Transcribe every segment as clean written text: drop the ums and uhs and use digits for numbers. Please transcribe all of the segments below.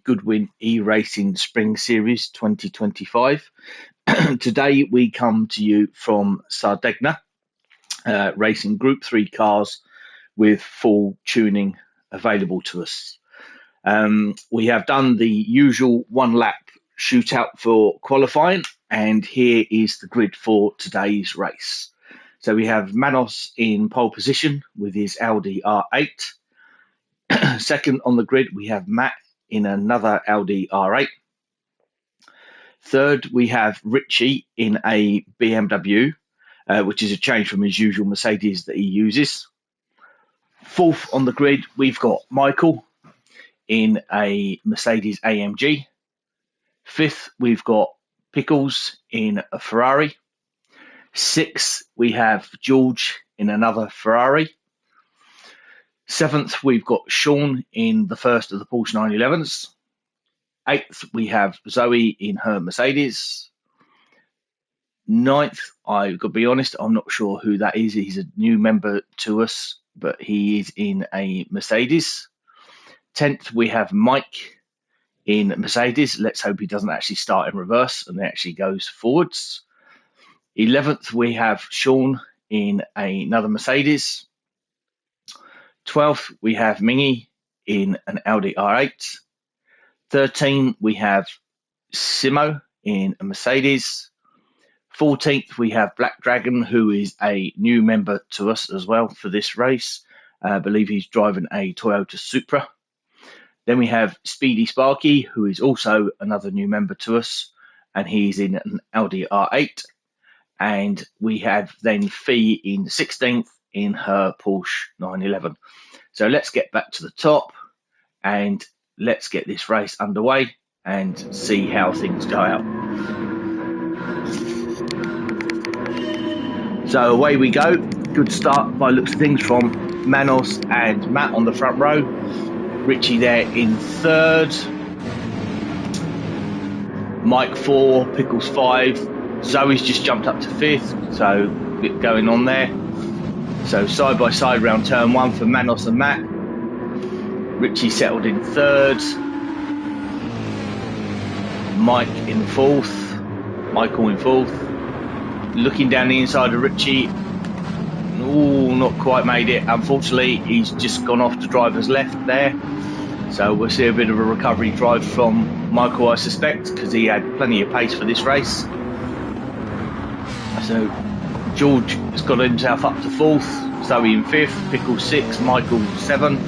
Goodwin E-Racing Spring Series 2025. Today we come to you from Sardegna, racing Group 3 cars with full tuning available to us. We have done the usual one-lap shootout for qualifying, and here is the grid for today's race. So we have Manos in pole position with his Audi R8. Second on the grid, we have Matt in another Audi R8. Third, we have Richie in a BMW, which is a change from his usual Mercedes that he uses. Fourth on the grid, we've got Michael in a Mercedes AMG. Fifth, we've got Pickles in a Ferrari. Sixth, we have George in another Ferrari. Seventh, we've got Sean in the first of the Porsche 911s. Eighth, we have Zoe in her Mercedes. Ninth, I've got to be honest, I'm not sure who that is. He's a new member to us, but he is in a Mercedes. 10th, we have Mike in Mercedes. Let's hope he doesn't actually start in reverse and actually goes forwards. 11th, we have Sean in another Mercedes. 12th, we have Mingy in an Audi R8. 13th, we have Simo in a Mercedes. 14th, we have Black Dragon, who is a new member to us as well for this race. I believe he's driving a Toyota Supra. Then we have Speedy Sparky, who is also another new member to us, and he's in an Audi R8. And we have then Fee in 16th in her Porsche 911. So let's get back to the top and let's get this race underway and see how things go out. So away we go. Good start by looks of things from Manos and Matt on the front row. Richie there in third. Mike 4, Pickles 5. Zoe's just jumped up to fifth, so a bit going on there. So side by side round turn one for Manos and Matt. Richie settled in third. Mike in fourth. Michael in fourth. Looking down the inside of Richie. Oh, not quite made it. Unfortunately, he's just gone off to driver's left there. So we'll see a bit of a recovery drive from Michael, I suspect, because he had plenty of pace for this race. So George has got himself up to fourth, Zoe in fifth, Pickle 6, Michael 7,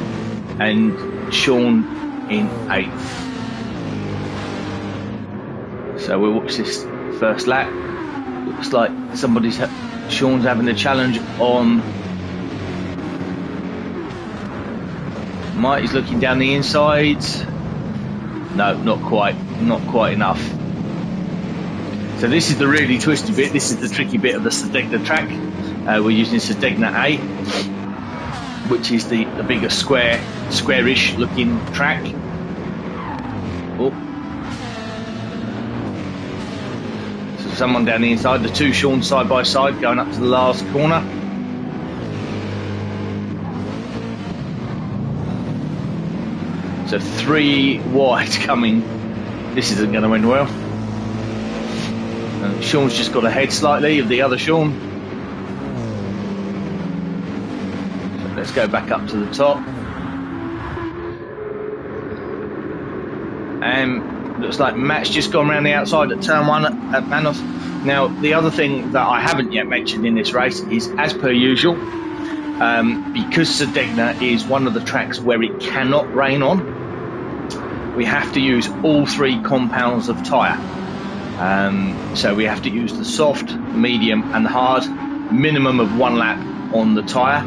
and Sean in 8th. So we'll watch this first lap. Looks like Sean's having a challenge on Mike. He's looking down the inside. No, not quite enough. So this is the really twisty bit. This is the tricky bit of the Sardegna track. We're using Sardegna A, which is the bigger squarish looking track. Oh. So someone down the inside, the two Sean side by side going up to the last corner. So 3 wide coming. This isn't going to end well. Sean's just got ahead slightly of the other Sean. So let's go back up to the top. And looks like Matt's just gone around the outside at turn one at Manos. Now, the other thing that I haven't yet mentioned in this race is, as per usual, because Sardegna is one of the tracks where it cannot rain on, we have to use all 3 compounds of tyre. So we have to use the soft, medium and the hard, minimum of 1 lap on the tyre,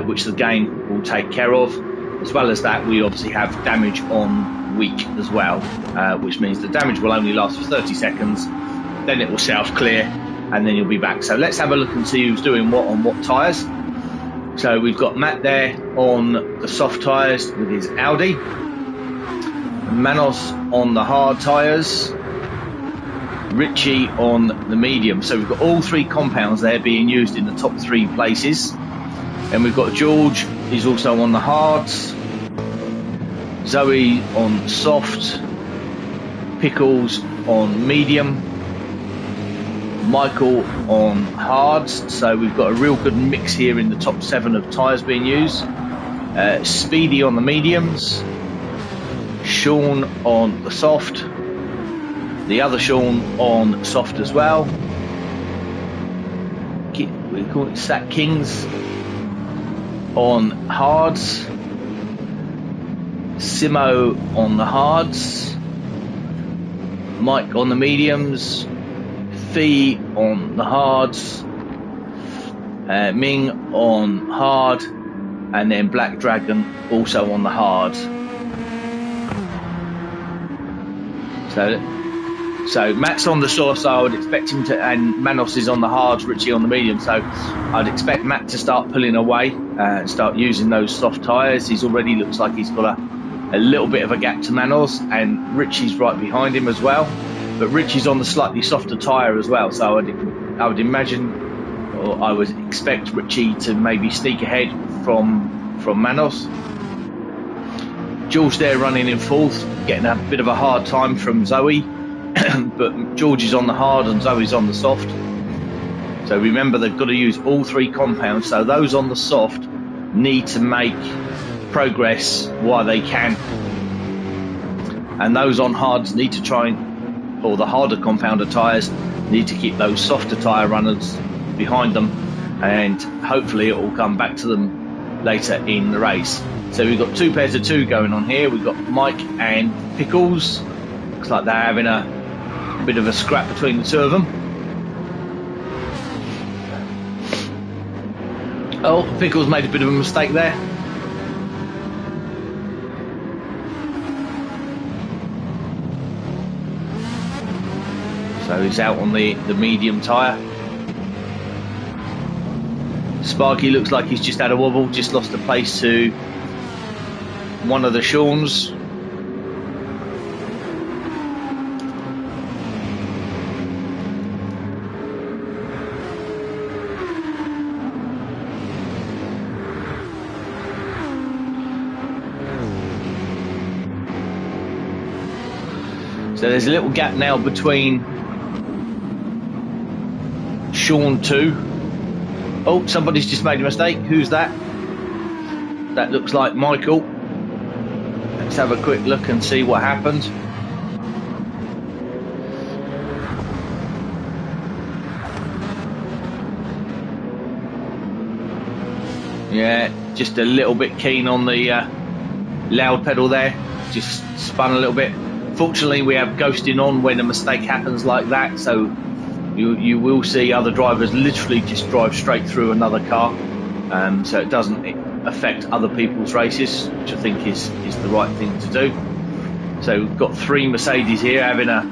which the game will take care of. As well as that, we obviously have damage on weak as well, which means the damage will only last for 30 seconds, then it will self-clear and then you'll be back. So let's have a look and see who's doing what on what tyres. So we've got Matt there on the soft tyres with his Audi, Manos on the hard tyres, Richie on the medium. So we've got all 3 compounds there being used in the top 3 places. And we've got George, he's also on the hards. Zoe on soft, Pickles on medium, Michael on hards. So we've got a real good mix here in the top 7 of tyres being used. Speedy on the mediums, Sean on the soft, the other Sean on soft as well. We call it Sat Kings on hards, Simo on the hards, Mike on the mediums, Fee on the hards, Ming on hard, and then Black Dragon also on the hard. So Matt's on the soft, so I would expect him to, and Manos is on the hards, Richie on the medium. So I'd expect Matt to start pulling away and start using those soft tyres. He's already looks like he's got a little bit of a gap to Manos, and Richie's right behind him as well. But Richie's on the slightly softer tyre as well. So I would imagine, or I would expect Richie to maybe sneak ahead from Manos. George there running in fourth, getting a bit of a hard time from Zoe. But George is on the hard and Zoe's on the soft. So remember, they've got to use all 3 compounds. So those on the soft need to make progress while they can. And those on hards need to try and, or the harder compounder tyres, need to keep those softer tyre runners behind them. And hopefully it will come back to them later in the race. So we've got 2 pairs of 2 going on here. We've got Mike and Pickles. Looks like they're having a bit of a scrap between the 2 of them. Oh, Pickles made a bit of a mistake there. So he's out on the medium tyre. Sparky looks like he's just had a wobble, just lost the place to one of the Seans. So there's a little gap now between Sean 2. Oh, somebody's just made a mistake. Who's that? That looks like Michael. Let's have a quick look and see what happened. Yeah, just a little bit keen on the loud pedal there. Just spun a little bit. Fortunately, we have ghosting on when a mistake happens like that, so you will see other drivers literally just drive straight through another car, so it doesn't affect other people's races, which I think is the right thing to do. So we've got 3 Mercedes here having a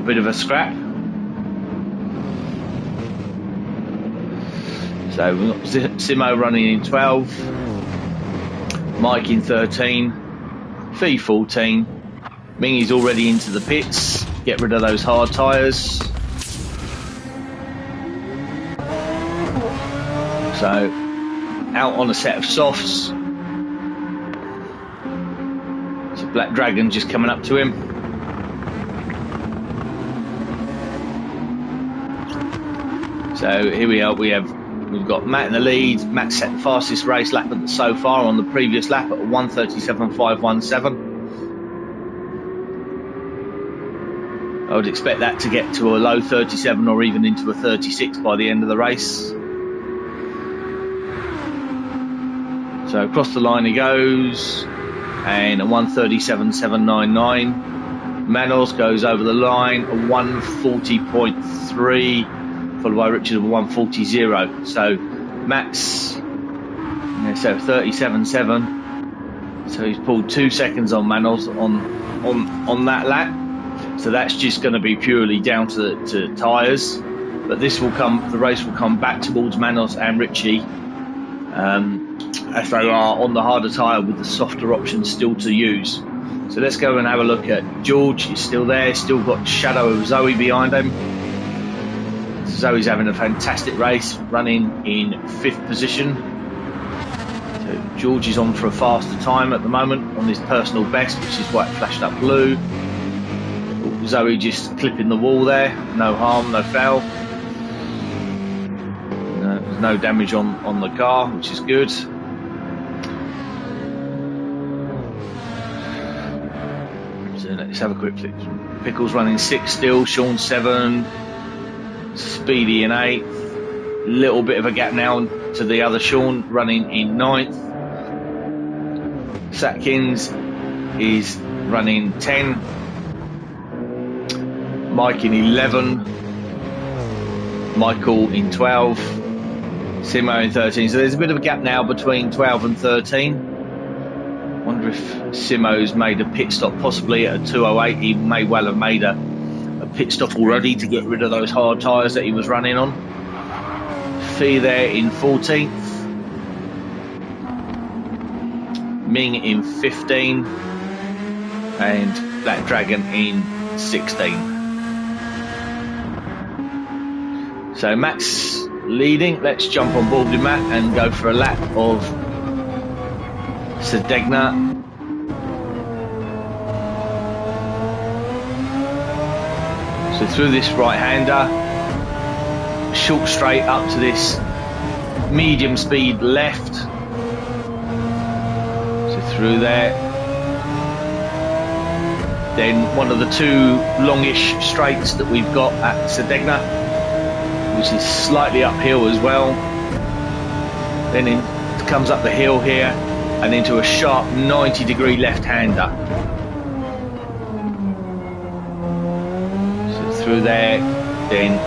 bit of a scrap. So we've got Simo running in 12, Mike in 13, Fee 14, Mingy's already into the pits, get rid of those hard tyres. So out on a set of softs. So Black Dragon just coming up to him. So here we are, we've got Matt in the lead. Matt set the fastest race lap so far on the previous lap at 1:37.517. I would expect that to get to a low 37 or even into a 36 by the end of the race. So across the line he goes, and a 1:37.799. Manos goes over the line, a 1:40.3, followed by Richard of a 1:40.0. So Max, so 37.7. So he's pulled 2 seconds on Manos on that lap. So that's just going to be purely down to tyres. But this will come, the race will come back towards Manos and Richie, as they are on the harder tyre with the softer options still to use. So let's go and have a look at George. He's still there, still got shadow of Zoe behind him. Zoe's having a fantastic race, running in 5th position. So George is on for a faster time at the moment on his personal best, which is why it flashed up blue. Zoe just clipping the wall there, no harm, no foul. There's no damage on the car, which is good. So let's have a quick flick. Pickles running 6 still, Sean 7, Speedy in 8th. Little bit of a gap now to the other Sean running in 9th. Satkins is running 10. Mike in 11. Michael in 12. Simo in 13. So there's a bit of a gap now between 12 and 13. Wonder if Simo's made a pit stop possibly at a 208. He may well have made a pit stop already to get rid of those hard tyres that he was running on. Fee there in 14th. Ming in 15. And Black Dragon in 16. So Matt's leading. Let's jump on board with Matt and go for a lap of Sardegna. So through this right-hander, short straight up to this medium speed left. So through there. Then one of the 2 longish straights that we've got at Sardegna, which is slightly uphill as well. Then it comes up the hill here and into a sharp 90-degree left-hander. So through there, then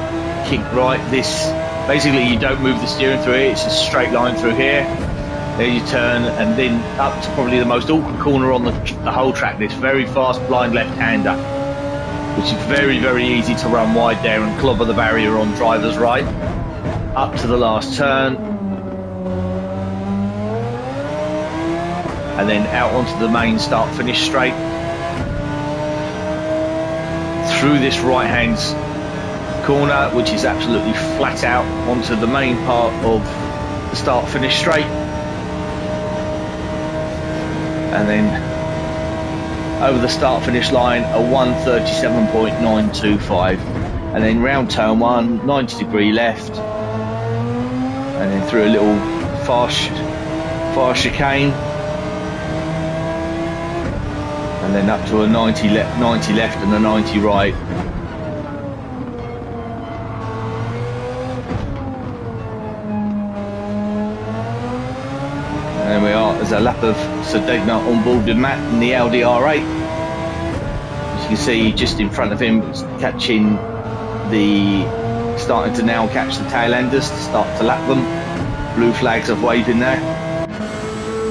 kick right. This, basically you don't move the steering through here, it's a straight line through here. Then you turn and then up to probably the most awkward corner on the whole track, this very fast blind left-hander, which is very, very easy to run wide there and clobber the barrier on driver's right. Up to the last turn. And then out onto the main start-finish straight. Through this right-hand corner, which is absolutely flat out, onto the main part of the start-finish straight. And then over the start-finish line, a 1:37.925. And then round turn 1, 90-degree left. And then through a little fast chicane. And then up to a 90 left and a 90 right. And there we are, there's a lap of Sardegna on board with Matt in the Audi R8. As you can see, just in front of him, catching starting to now catch the tail enders to start to lap them. Blue flags are waving there.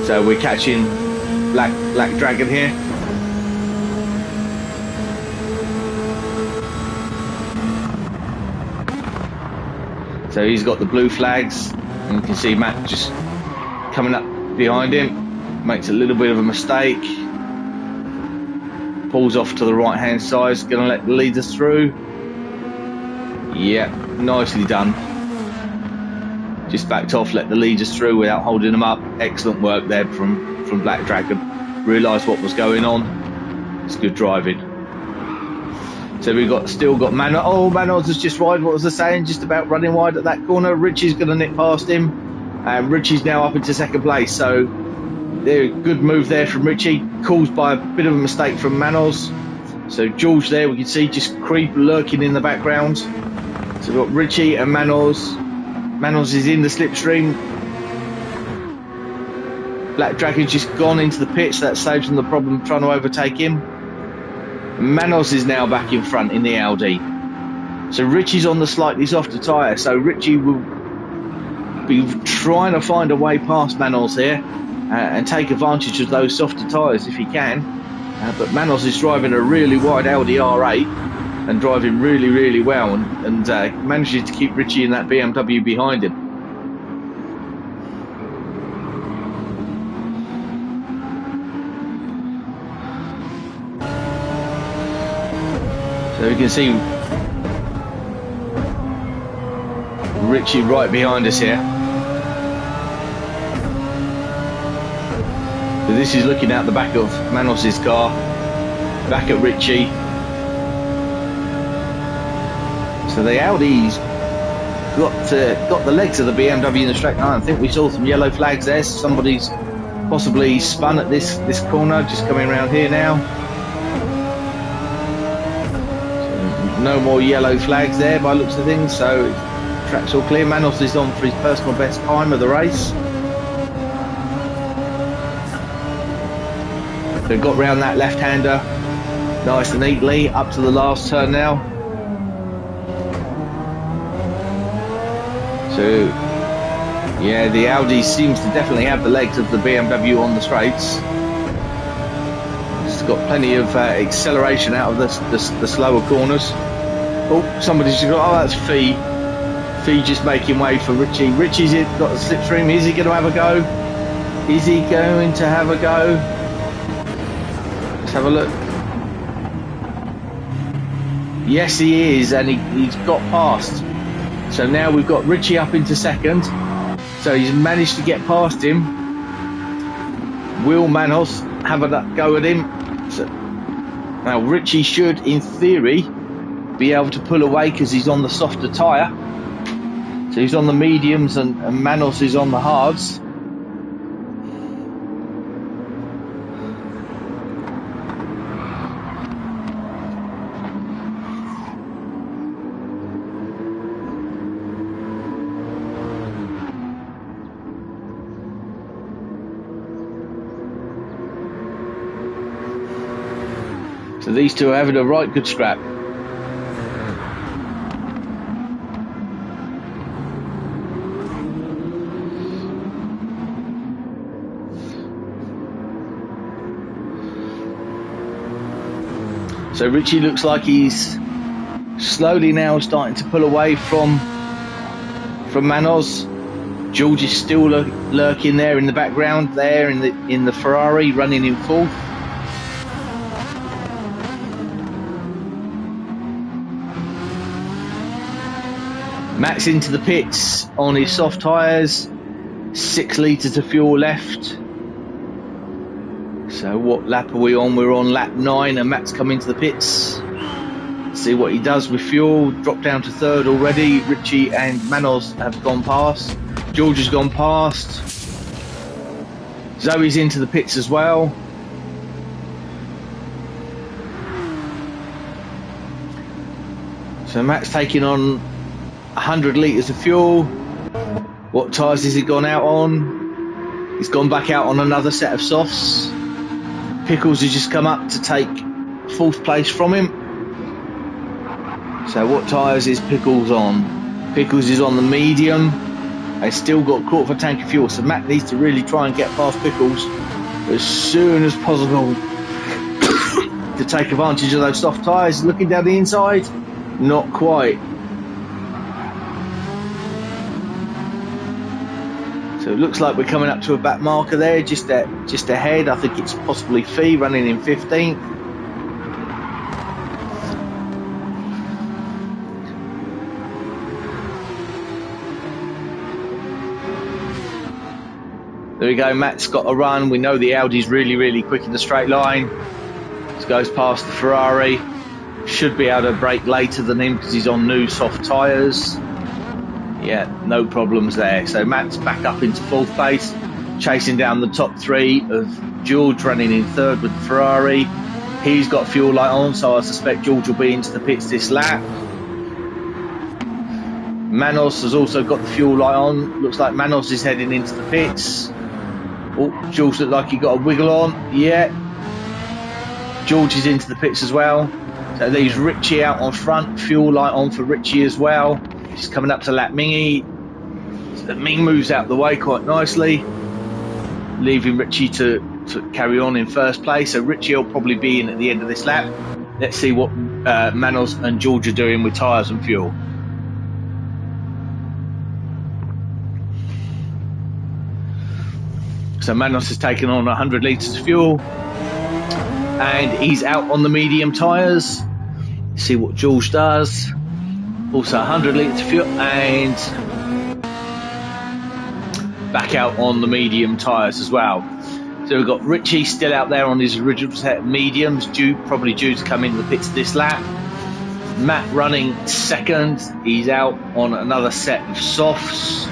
So we're catching Black Dragon here. So he's got the blue flags, and you can see Matt just coming up behind him, makes a little bit of a mistake, pulls off to the right hand side, is going to let the leaders through. Yeah, nicely done. Just backed off, let the leaders through without holding them up. Excellent work there from Black Dragon. Realised what was going on. It's good driving. So we've still got Manos. Oh, Manos has just wide. What was I saying? Just about running wide at that corner. Richie's going to nip past him. And Richie's now up into second place. So good move there from Richie. Caused by a bit of a mistake from Manos. So George there, we can see just lurking in the background. So we've got Richie and Manos. Manos is in the slipstream. Black Dragon's just gone into the pit, so that saves them the problem trying to overtake him. Manos is now back in front in the Audi. So Richie's on the slightly softer tyre, so Richie will be trying to find a way past Manos here and take advantage of those softer tyres if he can. But Manos is driving a really wide Audi R8 and driving really, really well and manages to keep Richie in that BMW behind him. So you can see Richie right behind us here. So this is looking out the back of Manos's car, back at Richie. So the Audi's got the legs of the BMW in the straight line. I think we saw some yellow flags there. Somebody's possibly spun at this corner, just coming around here now. So no more yellow flags there by looks of things. So track's all clear. Manos is on for his personal best time of the race. They've got round that left-hander nice and neatly up to the last turn now. So yeah, the Audi seems to definitely have the legs of the BMW on the straights. It's got plenty of acceleration out of the slower corners. Oh, somebody's just got, oh, that's Fee. Fee just making way for Richie. Richie's got the slipstream. Is he going to have a go? Is he going to have a go? Let's have a look. Yes, he is, and he's got past. So now we've got Richie up into second. So he's managed to get past him. Will Manos have a go at him? So now Richie should, in theory, be able to pull away because he's on the softer tyre. So he's on the mediums and Manos is on the hards. So these two are having a right good scrap. So Richie looks like he's slowly now starting to pull away from Manos. George is still lurking there in the background, there in the Ferrari, running in fourth. Matt's into the pits on his soft tyres, 6 litres of fuel left. So what lap are we on? We're on lap 9 and Matt's come into the pits. See what he does with fuel. Dropped down to third already. Richie and Manos have gone past. George has gone past. Zoe's into the pits as well. So Matt's taking on 100 litres of fuel. What tyres has he gone out on? He's gone back out on another set of softs. Pickles has just come up to take 4th place from him. So what tyres is Pickles on? Pickles is on the medium. They still got a quarter of a tank of fuel, so Matt needs to really try and get past Pickles as soon as possible to take advantage of those soft tyres. Looking down the inside, not quite. So it looks like we're coming up to a back marker there, just ahead. I think it's possibly Fee running in 15th. There we go, Matt's got a run. We know the Audi's really, really quick in the straight line. Just goes past the Ferrari. Should be able to brake later than him because he's on new soft tyres. Yeah, no problems there. So Matt's back up into 4th place, chasing down the top 3 of George running in 3rd with the Ferrari. He's got fuel light on, so I suspect George will be into the pits this lap. Manos has also got the fuel light on. Looks like Manos is heading into the pits. Oh, George looked like he got a wiggle on. Yeah. George is into the pits as well. So there's Richie out on front. Fuel light on for Richie as well. He's coming up to lap Mingy. So Ming moves out the way quite nicely, leaving Richie to carry on in 1st place. So Richie will probably be in at the end of this lap. Let's see what Manos and George are doing with tyres and fuel. So Manos has taken on 100 litres of fuel and he's out on the medium tyres. See what George does. Also 100 litres of fuel and back out on the medium tyres as well. So we've got Richie still out there on his original set of mediums, probably due to come into the pits this lap. Matt running second, he's out on another set of softs.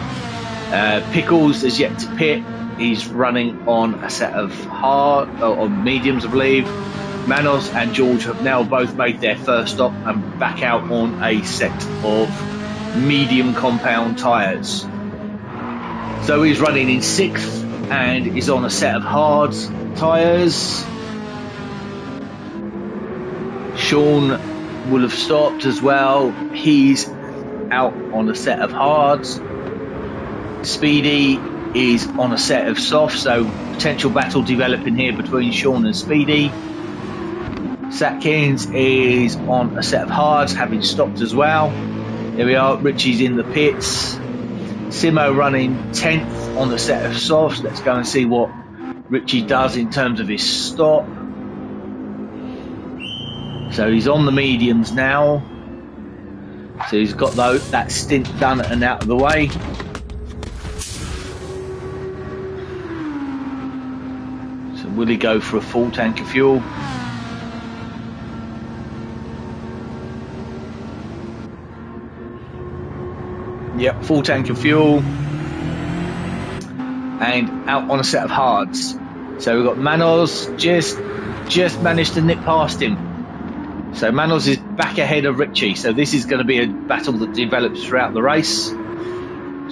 Pickles is yet to pit, he's running on a set of mediums, I believe. Manos and George have now both made their first stop and back out on a set of medium compound tyres. So he's running in sixth and is on a set of hard tyres. Sean will have stopped as well. He's out on a set of hards. Speedy is on a set of softs, so potential battle developing here between Sean and Speedy. Satkins is on a set of hards, having stopped as well. Here we are, Richie's in the pits. Simo running 10th on the set of softs. Let's go and see what Richie does in terms of his stop. So he's on the mediums now. So he's got that stint done and out of the way. So will he go for a full tank of fuel? Yep, full tank of fuel. And out on a set of hards. So we've got Manos just managed to nip past him. So Manos is back ahead of Richie. So this is going to be a battle that develops throughout the race.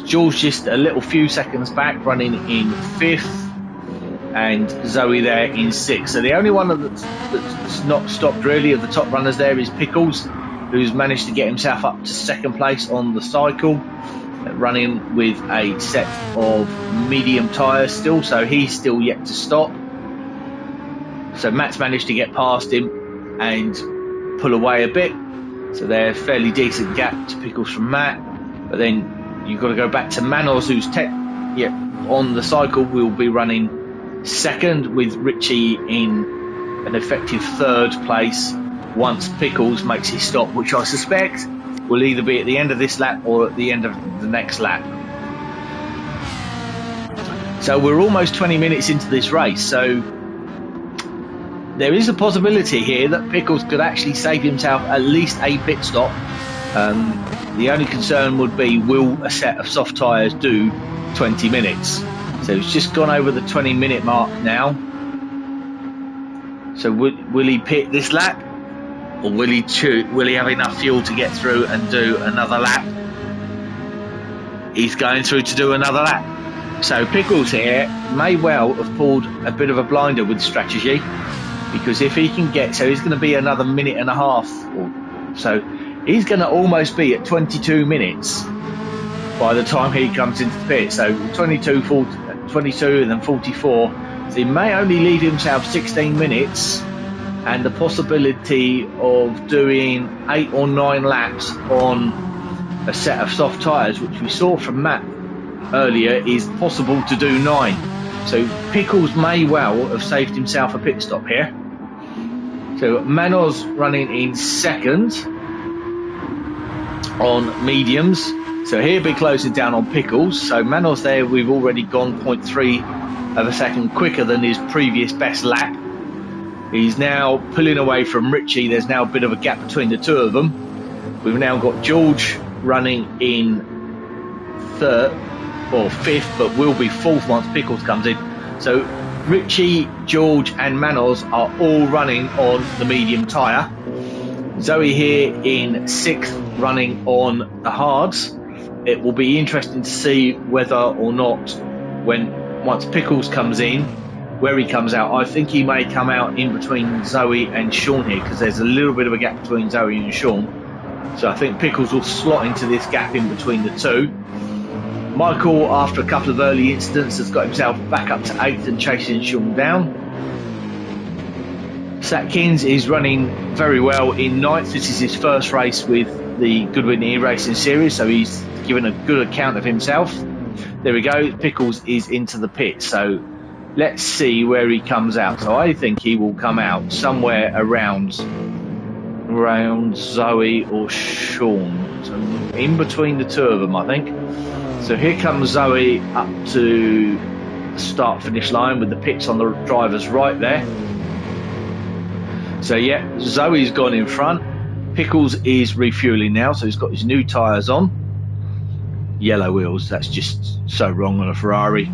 George just a little few seconds back, running in fifth. And Zoe there in sixth. So the only one that's not stopped really of the top runners there is Pickles, who's managed to get himself up to second place on the cycle, running with a set of medium tyres still, so he's still yet to stop. So Matt's managed to get past him and pull away a bit, so they're a fairly decent gap to Pickles from Matt. But then you've got to go back to Manos, who's on the cycle will be running second, with Richie in an effective third place once Pickles makes his stop, which I suspect will either be at the end of this lap or at the end of the next lap. So we're almost 20 minutes into this race, so there is a possibility here that Pickles could actually save himself at least a pit stop. The only concern would be, will a set of soft tyres do 20 minutes? So he's just gone over the 20-minute mark now. So will he pit this lap? Or will he have enough fuel to get through and do another lap? He's going through to do another lap. So Pickles here may well have pulled a bit of a blinder with strategy, because if he can get, so he's going to be another minute and a half, or so he's going to almost be at 22 minutes by the time he comes into the pit. So 22 and then 44. So he may only leave himself 16 minutes. And the possibility of doing 8 or 9 laps on a set of soft tyres, which we saw from Matt earlier, is possible to do 9. So Pickles may well have saved himself a pit stop here. So Manos running in second on mediums. So he'll be closing down on Pickles. So Manos there, we've already gone 0.3 of a second quicker than his previous best lap. He's now pulling away from Richie. There's now a bit of a gap between the two of them. We've now got George running in third or fifth, but will be fourth once Pickles comes in. So Richie, George and Manos are all running on the medium tyre. Zoe here in sixth, running on the hards. It will be interesting to see whether or not, once Pickles comes in, where he comes out. I think he may come out in between Zoe and Sean here, because there's a little bit of a gap between Zoe and Sean. So I think Pickles will slot into this gap in between the two. Michael, after a couple of early incidents, has got himself back up to 8th and chasing Sean down. Satkins is running very well in 9th. This is his first race with the Goodwin E-Racing Series, so he's given a good account of himself. There we go, Pickles is into the pit, so let's see where he comes out. So I think he will come out somewhere around Zoe or Sean. So in between the two of them, I think. So here comes Zoe up to the start finish line with the pits on the driver's right there. So yeah, Zoe's gone in front. Pickles is refueling now, so he's got his new tyres on. Yellow wheels, that's just so wrong on a Ferrari.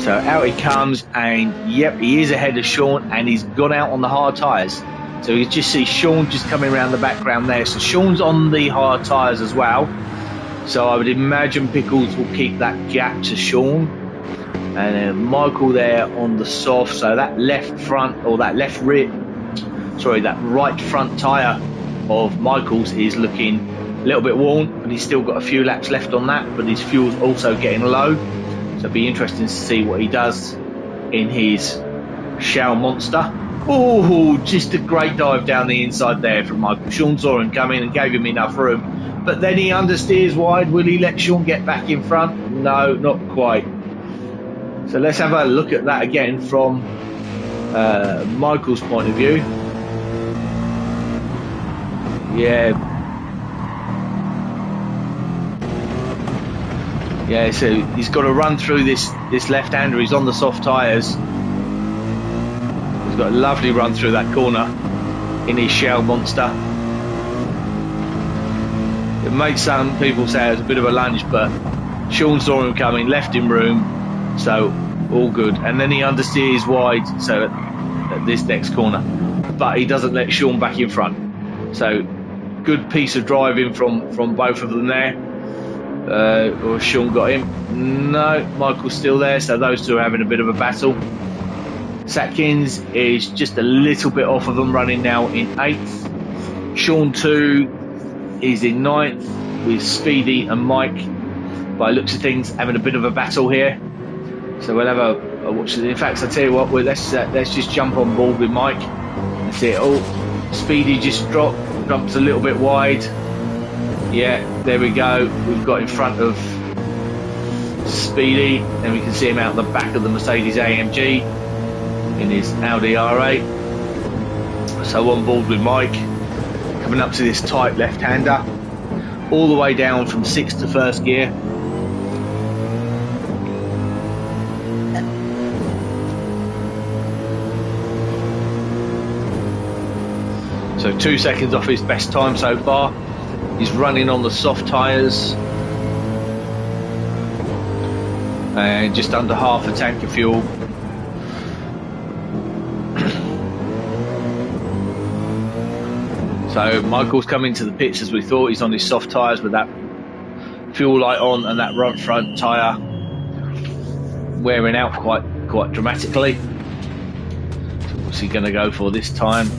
So out he comes, and yep, he is ahead of Sean, and he's gone out on the hard tyres. So you just see Sean just coming around the background there. So Sean's on the hard tyres as well. So I would imagine Pickles will keep that gap to Sean. And then Michael there on the soft. So that left front, or that left rear, sorry, that right front tyre of Michael's is looking a little bit worn, and he's still got a few laps left on that, but his fuel's also getting low. So it'll be interesting to see what he does in his Shell Monster. Oh, just a great dive down the inside there from Michael. Sean saw him come in and gave him enough room, but then he understeers wide. Will he let Sean get back in front? No, not quite. So let's have a look at that again from Michael's point of view. Yeah, so he's got to run through this left-hander. He's on the soft tyres. He's got a lovely run through that corner in his Shell Monster. It makes some people say it was a bit of a lunge, but Sean saw him coming, left him room, so all good. And then he understeers wide, so at this next corner, but he doesn't let Sean back in front. So good piece of driving from both of them there. Or Sean got him? No, Michael's still there, so those two are having a bit of a battle. Satkins is just a little bit off of them, running now in 8th. Sean 2 is in 9th with Speedy and Mike, by looks of things, having a bit of a battle here. So we'll have a watch. In fact, I tell you what, let's just jump on board with Mike and see it. Oh, Speedy just jumps a little bit wide. Yeah, there we go. We've got in front of Speedy, and we can see him out the back of the Mercedes AMG in his Audi R8. So on board with Mike, coming up to this tight left-hander, all the way down from 6th to 1st gear. So 2 seconds off his best time so far. He's running on the soft tyres and just under half a tank of fuel. So Michael's coming to the pits as we thought. He's on his soft tyres with that fuel light on and that front tyre wearing out quite dramatically. So what's he going to go for this time?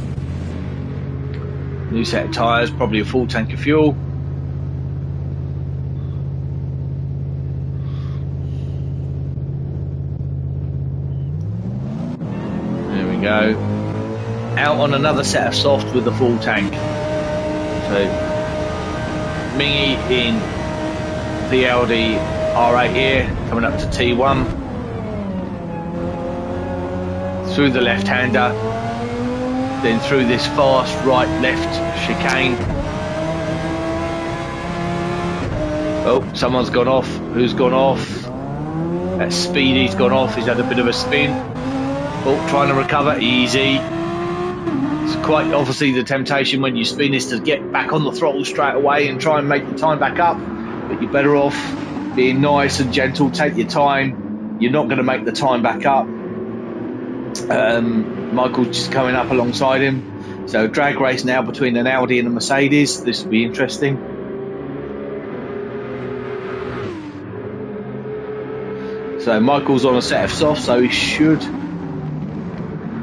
New set of tyres, probably a full tank of fuel. There we go. Out on another set of softs with the full tank. So Mingy in the Audi R8 here, coming up to T1. Through the left-hander. Then through this fast right-left chicane. Oh, someone's gone off. Who's gone off? That Speedy's gone off. He's had a bit of a spin. Oh, trying to recover. Easy. It's quite obviously the temptation when you spin is to get back on the throttle straight away and try and make the time back up. But you're better off being nice and gentle. Take your time. You're not going to make the time back up. Michael's just coming up alongside him. So drag race now between an Audi and a Mercedes. This will be interesting. So Michael's on a set of softs, so he should.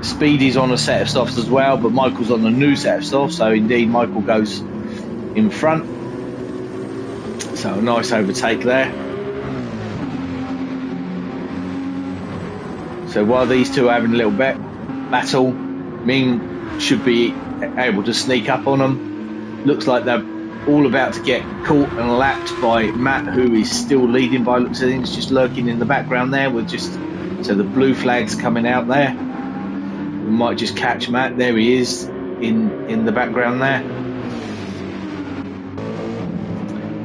Speedy's on a set of softs as well, but Michael's on a new set of softs, so indeed Michael goes in front. So a nice overtake there. So while these two are having a little battle, Ming should be able to sneak up on them. Looks like they're all about to get caught and lapped by Matt, who is still leading by looks of things, just lurking in the background there. So the blue flag's coming out there. We might just catch Matt. There he is in the background there.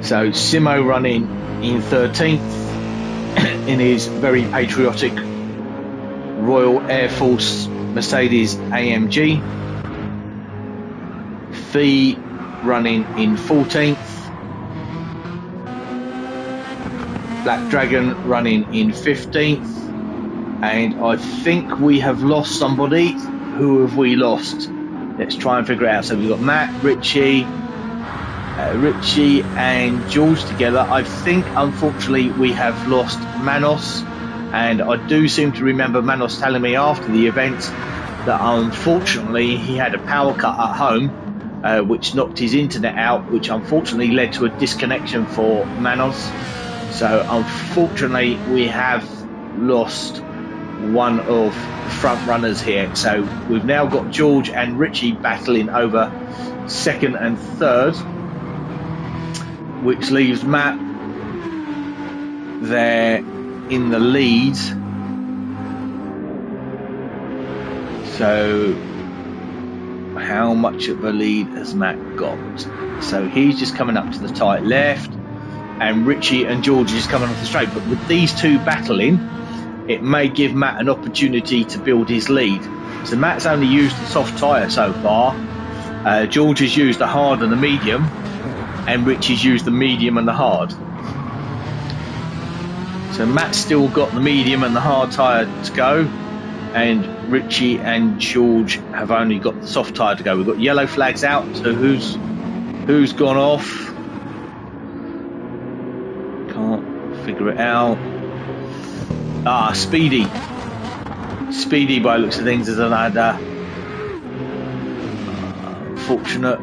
So Simo running in 13th. in his very patriotic Royal Air Force Mercedes AMG. Fee running in 14th. Black Dragon running in 15th. And I think we have lost somebody. Who have we lost? Let's try and figure it out. So we've got Matt, Richie and George together. I think, unfortunately, we have lost Manos. And I do seem to remember Manos telling me after the event that, unfortunately, he had a power cut at home, which knocked his internet out, which unfortunately led to a disconnection for Manos. So, unfortunately, we have lost one of the front runners here. So we've now got George and Richie battling over second and third, which leaves Matt there in the lead. So how much of a lead has Matt got? So he's just coming up to the tight left, and Richie and George is coming off the straight. But with these two battling, it may give Matt an opportunity to build his lead. So Matt's only used the soft tyre so far. George has used the hard and the medium, and Richie's used the medium and the hard. So Matt's still got the medium and the hard tyre to go, and Richie and George have only got the soft tyre to go. We've got yellow flags out, so who's gone off? Can't figure it out. Speedy by the looks of things is another. Unfortunate.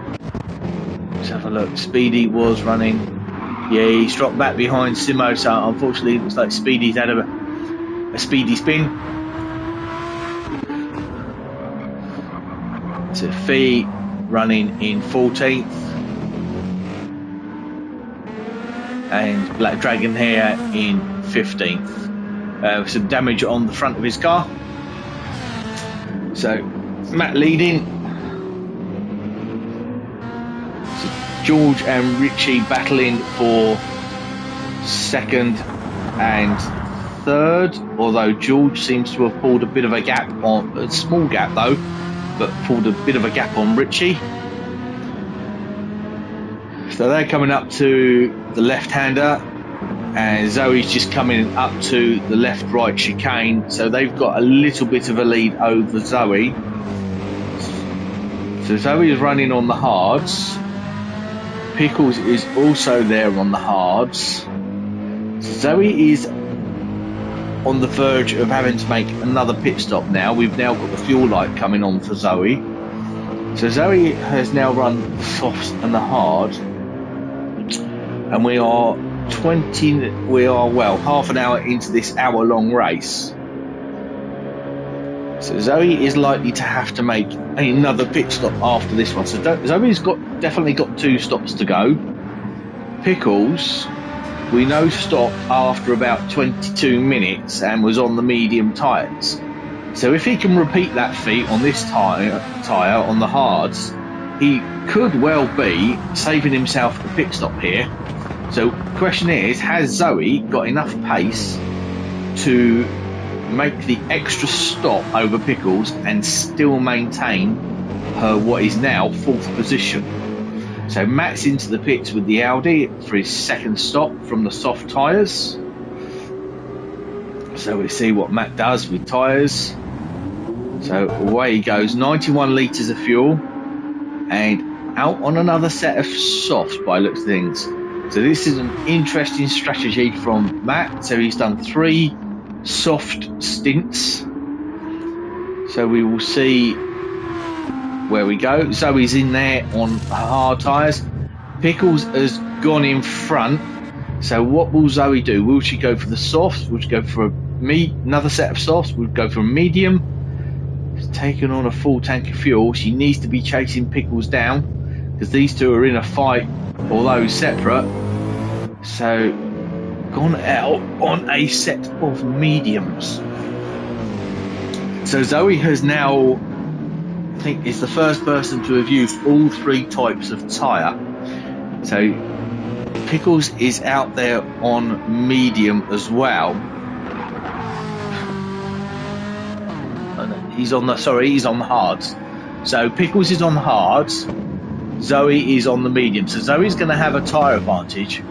Let's have a look. Speedy was running. Yeah, he's dropped back behind Simo, so unfortunately it looks like Speedy's had a speedy spin. So Fee running in 14th. And Black Dragon here in 15th. Some damage on the front of his car. So Matt leading. So George and Richie battling for second and third, although George seems to have pulled a bit of a gap on, a small gap though, but pulled a bit of a gap on Richie. So they're coming up to the left-hander, and Zoe's just coming up to the left-right chicane, so they've got a little bit of a lead over Zoe. So Zoe is running on the hards. Pickles is also there on the hards. So Zoe is on the verge of having to make another pit stop now. We've now got the fuel light coming on for Zoe. So Zoe has now run the softs and the hard, and we are half an hour into this hour-long race. So Zoe is likely to have to make another pit stop after this one. So Zoe's definitely got 2 stops to go. Pickles, we know, stopped after about 22 minutes and was on the medium tyres. So if he can repeat that feat on this tyre on the hards, he could well be saving himself a pit stop here. So the question is, has Zoe got enough pace to make the extra stop over Pickles and still maintain her what is now 4th position? So Matt's into the pits with the Audi for his second stop from the soft tyres. So we see what Matt does with tyres. So away he goes, 91 litres of fuel, and out on another set of softs by looks of things. So this is an interesting strategy from Matt. So he's done 3 soft stints. So we will see where we go. Zoe's in there on hard tyres. Pickles has gone in front. So what will Zoe do? Will she go for the softs? Will she go for another set of softs? Will she go for a medium? She's taken on a full tank of fuel. She needs to be chasing Pickles down, because these two are in a fight, although separate. So gone out on a set of mediums. So Zoe has now, I think, is the first person to have used all 3 types of tyre. So Pickles is out there on medium as well. He's on the hards. So Pickles is on the hards, Zoe is on the medium. So Zoe's going to have a tyre advantage.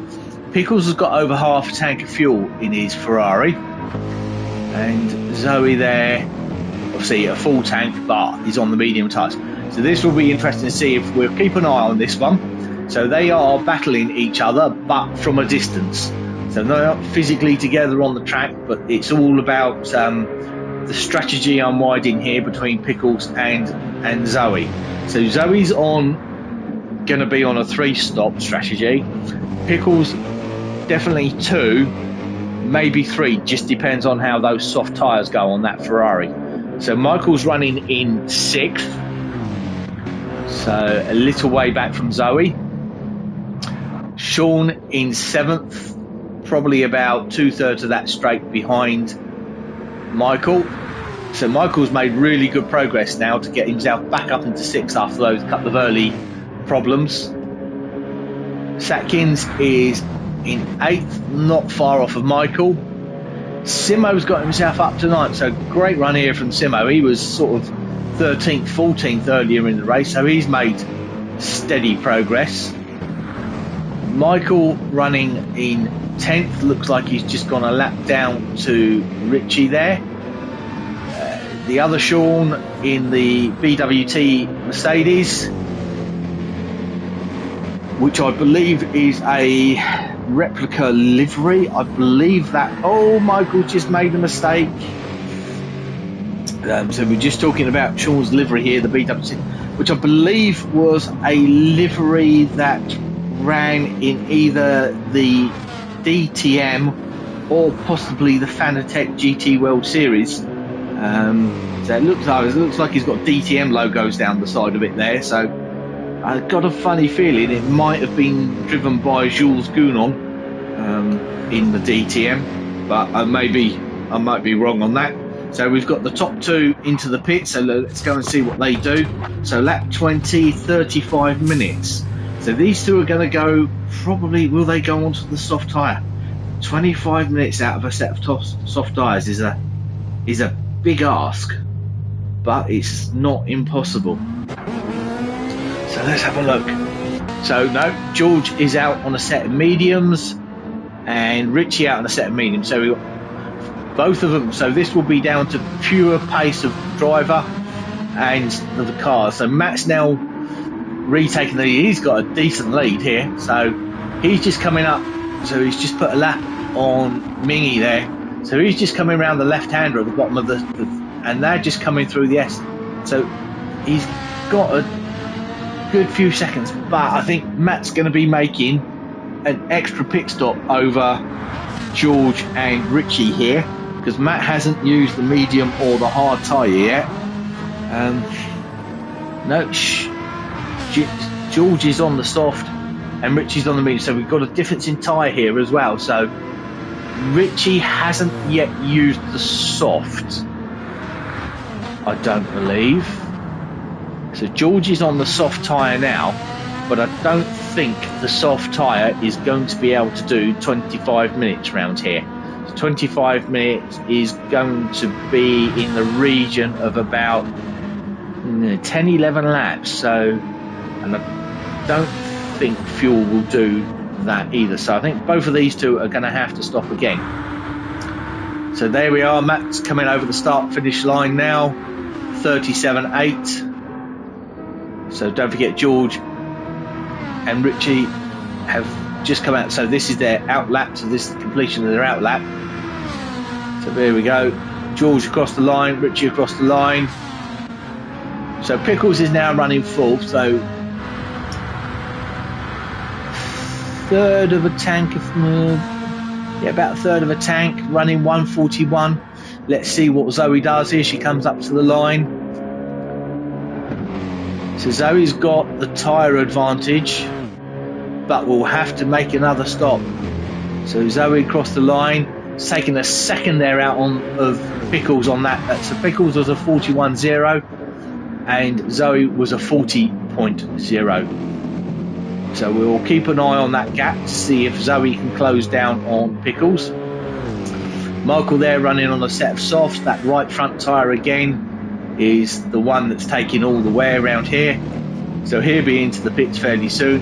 Pickles has got over half a tank of fuel in his Ferrari, and Zoe there, obviously a full tank, but he's on the medium tyres. So this will be interesting to see if we'll keep an eye on this one. So they are battling each other, but from a distance. So they're not physically together on the track, but it's all about the strategy unwinding here between Pickles and Zoe. So Zoe's going to be on a 3-stop strategy. Pickles definitely 2, maybe 3, just depends on how those soft tyres go on that Ferrari. So Michael's running in 6th, so a little way back from Zoe. Sean in 7th, probably about 2/3 of that straight behind Michael. So Michael's made really good progress now to get himself back up into 6th after those couple of early problems. Satkins is in 8th, not far off of Michael. Simo's got himself up to 9th, so great run here from Simo. He was sort of 13th, 14th earlier in the race, so he's made steady progress. Michael running in 10th, looks like he's just gone a lap down to Richie there. The other Sean in the BWT Mercedes, which I believe is a replica livery. I believe that. Oh, Michael just made a mistake. So we're just talking about Sean's livery here, the BWT, which I believe was a livery that ran in either the DTM or possibly the Fanatec GT World Series. So it looks like he's got DTM logos down the side of it there. So I got a funny feeling it might have been driven by Jules Gounon in the DTM, but I might be wrong on that. So we've got the top 2 into the pit, so let's go and see what they do. So lap 20, 35 minutes. So these two are going to go, probably, will they go onto the soft tyre? 25 minutes out of a set of soft tyres is a big ask, but it's not impossible. So let's have a look. So no, George is out on a set of mediums and Richie out on a set of mediums. So we got both of them. So this will be down to pure pace of driver and of the car. So Matt's now retaking the lead. He's got a decent lead here. So he's just coming up. So he's just put a lap on Mingy there. So he's just coming around the left-hander at the bottom of the and they're just coming through the S. So he's got a good few seconds, but I think Matt's going to be making an extra pit stop over George and Richie here, because Matt hasn't used the medium or the hard tyre yet. No, George is on the soft and Richie's on the medium, so we've got a difference in tyre here as well. So Richie hasn't yet used the soft, I don't believe. So George is on the soft tyre now, but I don't think the soft tyre is going to be able to do 25 minutes round here. So 25 minutes is going to be in the region of about 10-11 laps. So, and I don't think fuel will do that either. So I think both of these two are going to have to stop again. So there we are. Matt's coming over the start finish line now, 37.8. So don't forget George and Richie have just come out. So this is their out lap. So this is the completion of their out lap. So there we go. George across the line, Richie across the line. So Pickles is now running full. So third of a tank, about a third of a tank, running 141. Let's see what Zoe does here. She comes up to the line. So Zoe's got the tyre advantage, but will have to make another stop. So Zoe across the line, it's taking a second there out of Pickles on that. So Pickles was a 41.0 and Zoe was a 40.0. So we'll keep an eye on that gap to see if Zoe can close down on Pickles. Michael there running on a set of softs. That right front tyre again is the one that's taking all the way around here. So he'll be into the pits fairly soon.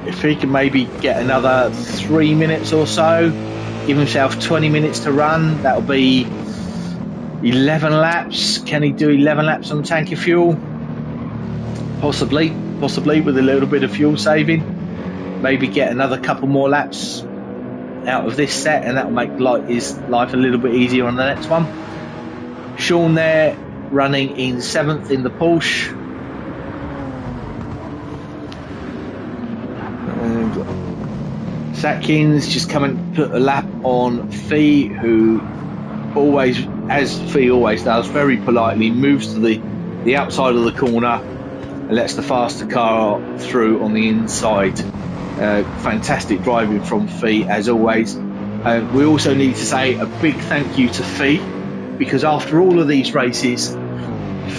If he can maybe get another 3 minutes or so, give himself 20 minutes to run, that'll be 11 laps. Can he do 11 laps on tank of fuel? Possibly with a little bit of fuel saving. Maybe get another couple more laps out of this set, and that'll make his life a little bit easier on the next one. Sean there running in 7th in the Porsche. Satkins just come and put a lap on Fee, who always, as Fee always does, very politely moves to the outside of the corner and lets the faster car through on the inside. Fantastic driving from Fee as always. We also need to say a big thank you to Fee, because after all of these races,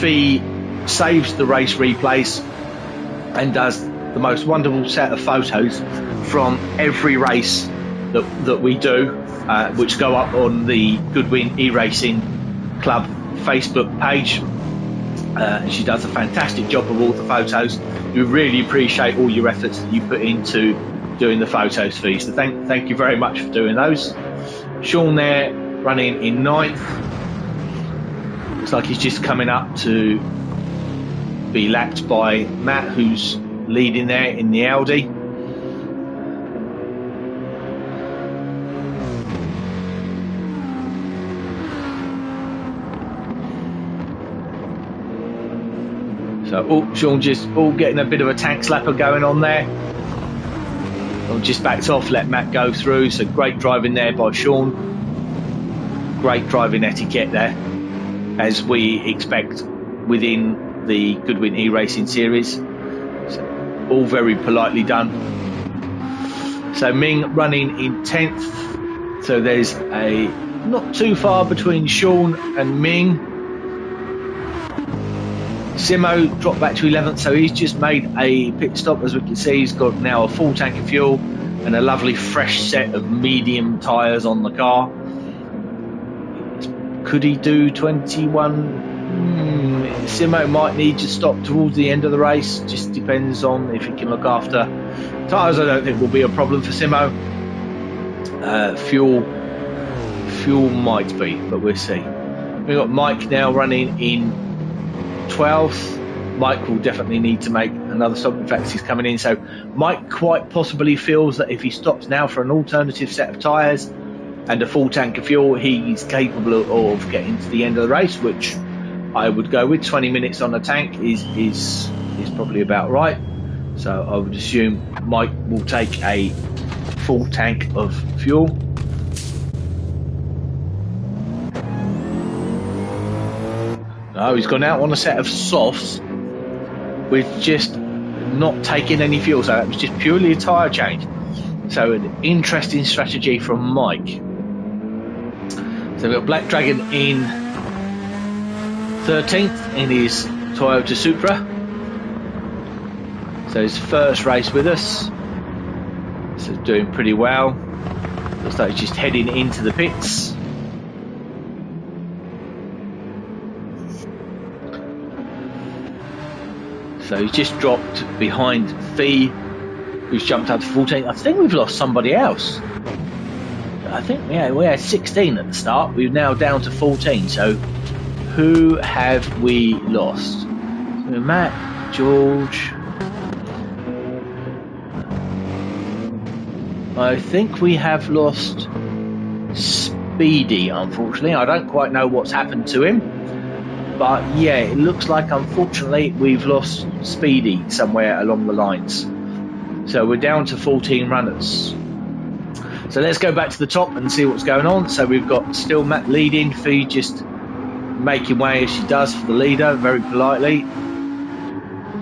Fee saves the race replays and does the most wonderful set of photos from every race that we do, which go up on the Goodwin E-Racing Club Facebook page. She does a fantastic job of all the photos. We really appreciate all your efforts that you put into doing the photos, Fee. So thank you very much for doing those. Sean there running in 9th. Looks like he's just coming up to be lapped by Matt, who's leading there in the Audi. So Sean just getting a bit of a tank slapper going on there. Just backed off, let Matt go through. So great driving there by Sean. Great driving etiquette there, as we expect within the Goodwin E-Racing series. So all very politely done. So Ming running in 10th. So there's a not too far between Sean and Ming. Simo dropped back to 11th, so he's just made a pit stop. As we can see, he's got now a full tank of fuel and a lovely fresh set of medium tyres on the car. Could he do 21? Simo might need to stop towards the end of the race. Just depends on if he can look after tyres. I don't think will be a problem for Simo. Fuel might be, but we'll see. We've got Mike now running in 12th. Mike will definitely need to make another stop. In fact, he's coming in. So Mike quite possibly feels that if he stops now for an alternative set of tyres and a full tank of fuel, he's capable of getting to the end of the race, which I would go with. 20 minutes on the tank is probably about right. So I would assume Mike will take a full tank of fuel. No, he's gone out on a set of softs with just not taking any fuel, so that was just purely a tyre change. So an interesting strategy from Mike. So we've got Black Dragon in 13th in his Toyota Supra. So his first race with us. So doing pretty well. Looks like he's just heading into the pits. So he's just dropped behind Fee, who's jumped up to 14. I think we've lost somebody else. I think we had 16 at the start. We're now down to 14. So who have we lost? So Matt, George. I think we have lost Speedy, unfortunately. I don't quite know what's happened to him. But yeah, it looks like unfortunately we've lost Speedy somewhere along the lines. So we're down to 14 runners. So let's go back to the top and see what's going on. So we've got still Matt leading, Fee just making way as she does for the leader, very politely.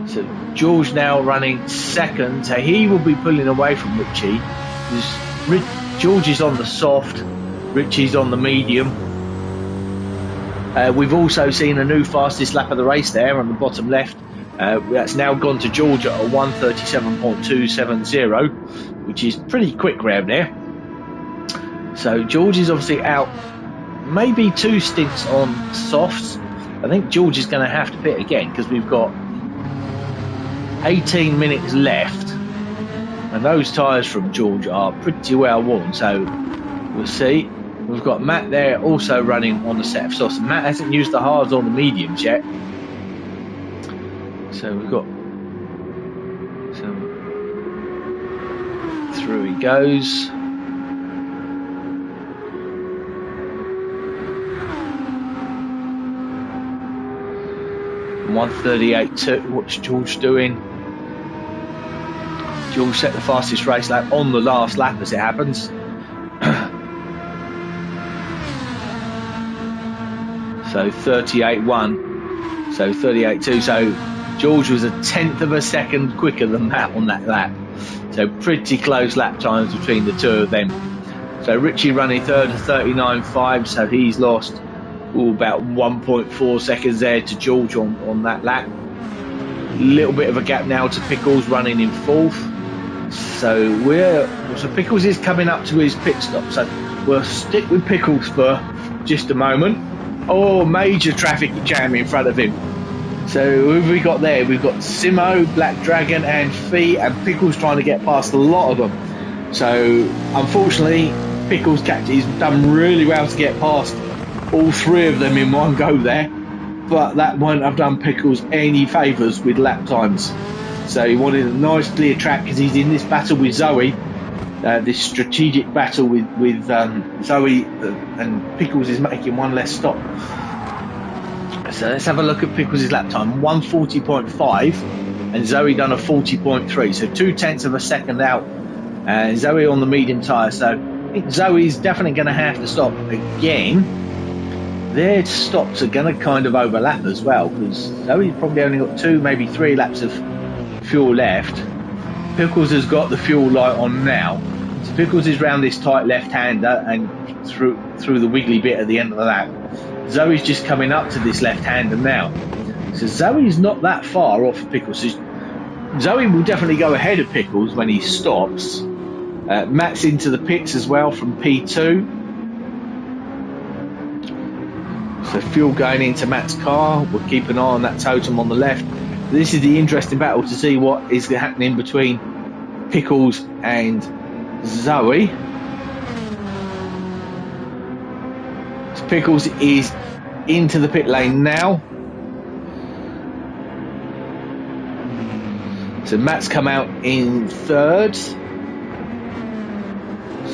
So George now running second. So he will be pulling away from Richie. George is on the soft, Richie's on the medium. We've also seen a new fastest lap of the race there on the bottom left. That's now gone to George at a 1:37.270, which is pretty quick round there. So George is obviously out, maybe 2 stints on softs. I think George is going to have to pit again because we've got 18 minutes left, and those tyres from George are pretty well worn. So we'll see. We've got Matt there also running on the set of softs. Matt hasn't used the hards or the mediums yet. So we've got through he goes. And 1:38.2. What's George doing? George set the fastest race lap on the last lap as it happens. So 38.1. So 38.2. So George was a 1/10 of a second quicker than Matt on that lap. So pretty close lap times between the two of them. So Richie running third at 39.5. So he's lost about 1.4 seconds there to George on that lap. Little bit of a gap now to Pickles running in fourth. So Pickles is coming up to his pit stop. So we'll stick with Pickles for just a moment. Oh, major traffic jam in front of him. So who have we got there? We've got Simo, Black Dragon and Fee, and Pickles trying to get past a lot of them. So unfortunately Pickles he's done really well to get past all 3 of them in one go there, but that won't have done Pickles any favours with lap times. So he wanted a nice clear track because he's in this battle with Zoe, this strategic battle with Zoe, and Pickles is making one less stop. So let's have a look at Pickles' lap time. 1:40.5 and Zoe done a 40.3, so 2/10 of a second out, and Zoe on the medium tyre. So I think Zoe's definitely going to have to stop again. Their stops are going to kind of overlap as well because Zoe's probably only got 2, maybe 3 laps of fuel left. Pickles has got the fuel light on now. So Pickles is round this tight left-hander and through the wiggly bit at the end of the lap. Zoe's just coming up to this left-hander now. So Zoe's not that far off of Pickles. So Zoe will definitely go ahead of Pickles when he stops. Matt's into the pits as well from P2. So fuel going into Matt's car. We'll keep an eye on that totem on the left. This is the interesting battle to see what is happening between Pickles and Zoe. So Pickles is into the pit lane now. So Matt's come out in third.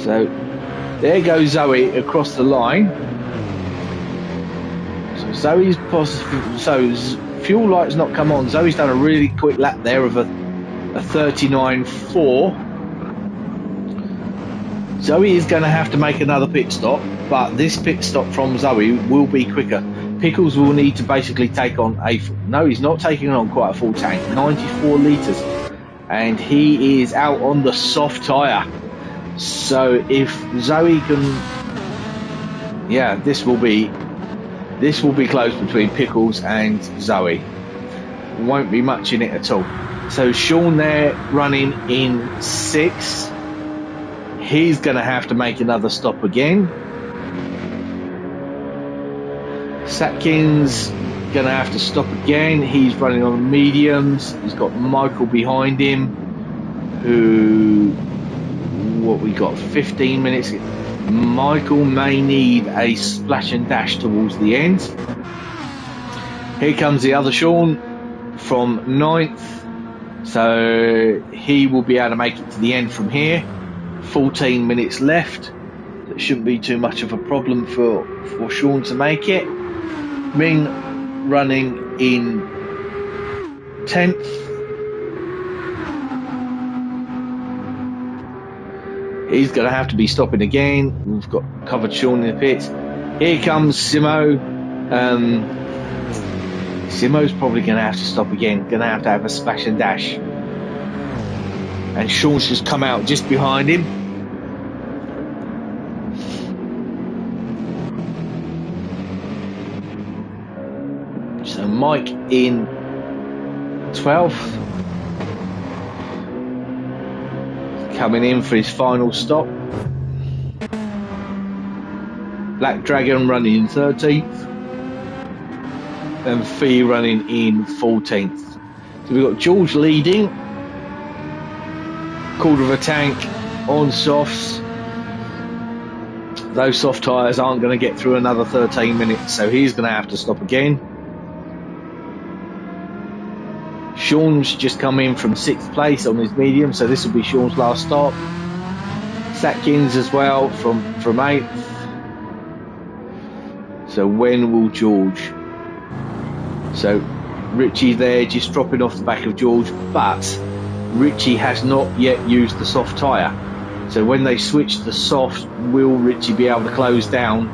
So there goes Zoe across the line. So Zoe's positive. So fuel light's not come on. Zoe's done a really quick lap there of a 39.4. Zoe is going to have to make another pit stop, but this pit stop from Zoe will be quicker. Pickles will need to basically take on no, he's not taking on quite a full tank, 94 litres, and he is out on the soft tyre. So if Zoe can, this will be close between Pickles and Zoe. Won't be much in it at all. So Sean there running in 6th. He's going to have to make another stop again. Satkins going to have to stop again. He's running on mediums. He's got Michael behind him, who, what we got, 15 minutes. Michael may need a splash and dash towards the end. Here comes the other Sean from 9th. So he will be able to make it to the end from here. 14 minutes left. That shouldn't be too much of a problem for Sean to make it. Ming running in 10th. He's going to have to be stopping again. We've got covered Sean in the pits. Here comes Simo. Simo's probably going to have to stop again. Going to have a splash and dash. And Sean's just come out just behind him. So Mike in 12th. Coming in for his final stop. Black Dragon running in 13th. And Fee running in 14th. So we've got George leading. Quarter of a tank on softs. Those soft tyres aren't going to get through another 13 minutes, so he's going to have to stop again. Sean's just come in from 6th place on his medium, so this will be Sean's last stop. Satkins as well from 8th. So when will George? So Richie there just dropping off the back of George, but Richie has not yet used the soft tyre. So when they switch the soft, will Richie be able to close down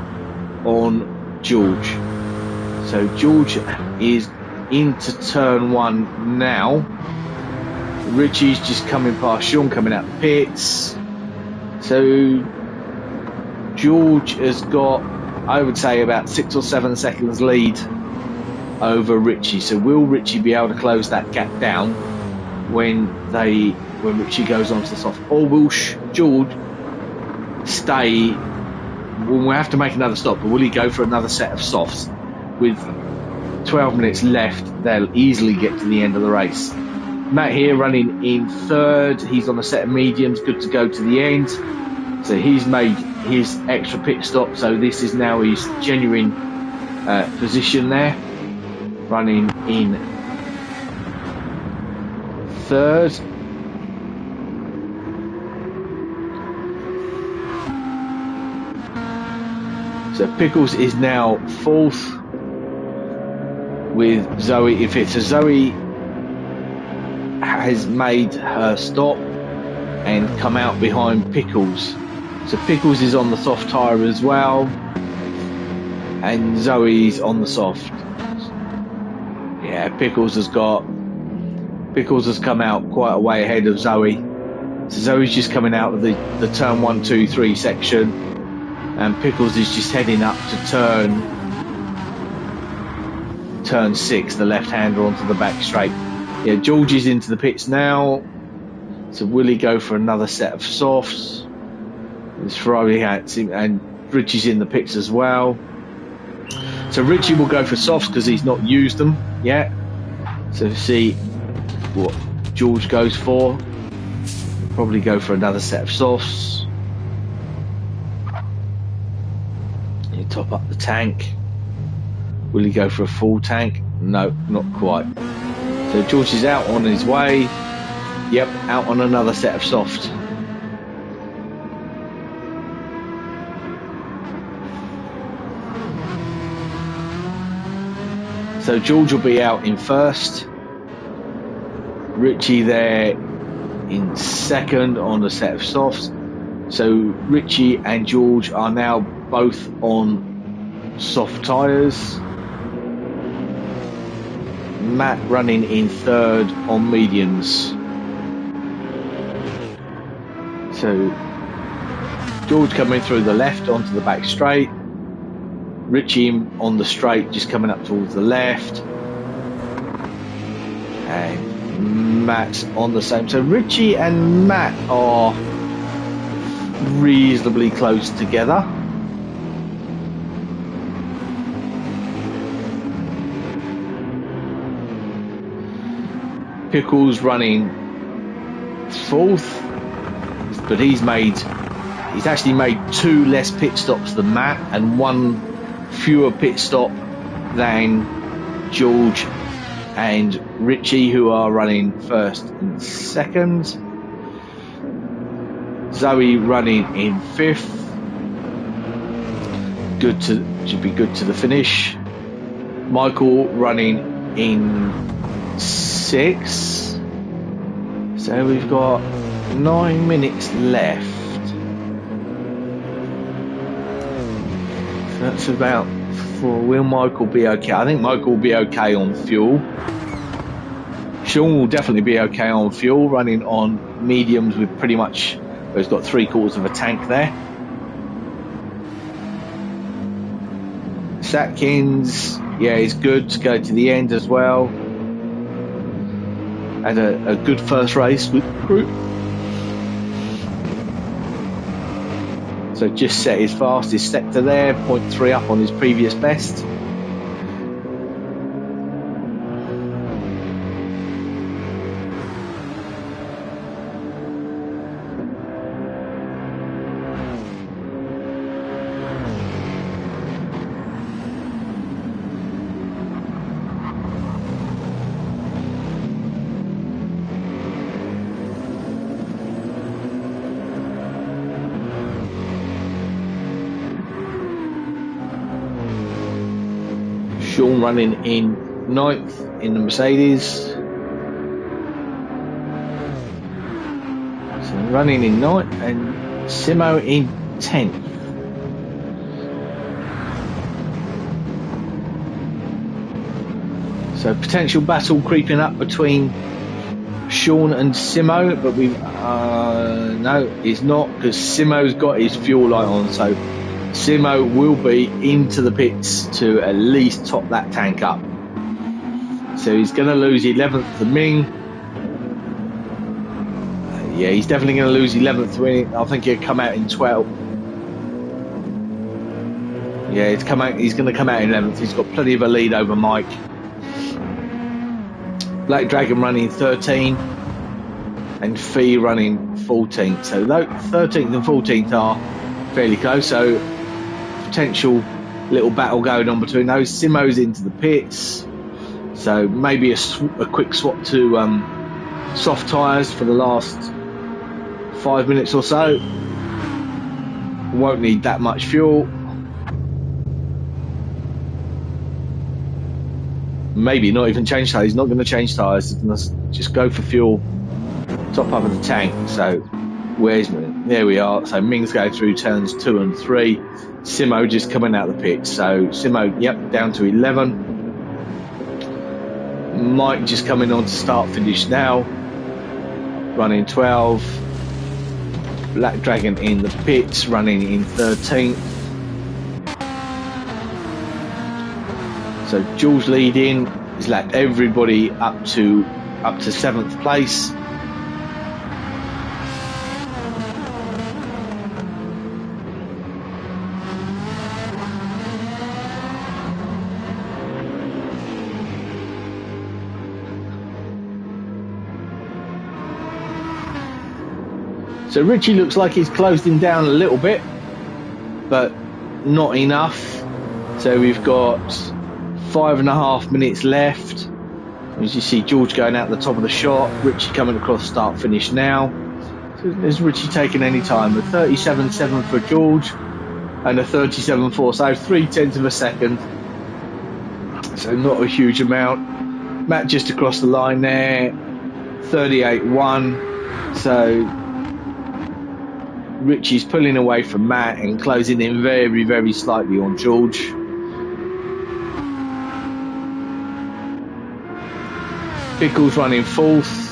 on George? So George is into turn 1 now. Richie's just coming past Sean, coming out the pits. So George has got, I would say, about 6 or 7 seconds lead over Richie. So will Richie be able to close that gap down when Richie goes onto the soft, or will George stay? We'll have to make another stop, but will he go for another set of softs? With 12 minutes left, they'll easily get to the end of the race. Matt here running in 3rd. He's on a set of mediums, good to go to the end. So he's made his extra pit stop, so this is now his genuine position there. Running in 3rd. So Pickles is now 4th with Zoe in 5th. So Zoe has made her stop and come out behind Pickles. So Pickles is on the soft tyre as well, and Zoe's on the soft. Yeah, Pickles has come out quite a way ahead of Zoe. So Zoe's just coming out of the turn 1, 2, 3 section, and Pickles is just heading up to turn 6, the left-hander onto the back straight. Yeah, George is into the pits now. So will he go for another set of softs? It's Ferrari hats, and Richie's in the pits as well. So Richie will go for softs because he's not used them yet. So see what George goes for. Probably go for another set of softs. You top up the tank. Will he go for a full tank? No, not quite. So George is out on his way. Yep, out on another set of soft. So George will be out in 1st. Richie there in 2nd on the set of softs. So Richie and George are now both on soft tyres. Matt running in 3rd on mediums. So George coming through the left onto the back straight. Richie on the straight, just coming up towards the left. And Matt on the same. So Richie and Matt are reasonably close together. Pickles running 4th, but he's actually made 2 less pit stops than Matt and 1 fewer pit stop than George and Richie, who are running 1st and 2nd. Zoe running in 5th. Should be good to the finish. Michael running in 6th. So we've got 9 minutes left. So that's about will Michael be okay? I think Michael will be okay on fuel. Sean will definitely be okay on fuel, running on mediums with pretty much, well, he's got 3/4 of a tank there. Satkins, yeah, he's good to go to the end as well. Had a good first race with the group. So just set his fastest sector there, 0.3 up on his previous best. Sean running in 9th in the Mercedes. So running in 9th and Simo in 10th. So potential battle creeping up between Sean and Simo, but no, it's not, because Simo's got his fuel light on, so Simo will be into the pits to at least top that tank up. So he's going to lose 11th to Ming. Yeah, he's definitely going to lose 11th to Ming. I think he'll come out in 12th. Yeah, he's going to come out in 11th. He's got plenty of a lead over Mike. Black Dragon running 13 and Fee running 14th. So 13th and 14th are fairly close. So potential little battle going on between those. Simo's into the pits, so maybe a quick swap to soft tyres for the last 5 minutes or so. Won't need that much fuel. Maybe not even change tyres. He's not going to change tyres. He's going to just go for fuel, top up of the tank. So where's Ming? There we are. So Ming's going through turns 2 and 3. Simo just coming out of the pit. So Simo, yep, down to 11. Mike just coming on to start finish now. Running 12. Black Dragon in the pits, running in 13th. So Jules leading. He's lapped everybody up to 7th place. So Richie looks like he's closed him down a little bit, but not enough. So we've got 5.5 minutes left. As you see, George going out the top of the shot, Richie coming across start finish now. So is Richie taking any time? A 37.7 for George and a 37.4, so 0.3 of a second. So not a huge amount. Matt just across the line there, 38.1. So Richie's pulling away from Matt and closing in very, very slightly on George. Pickles running 4th.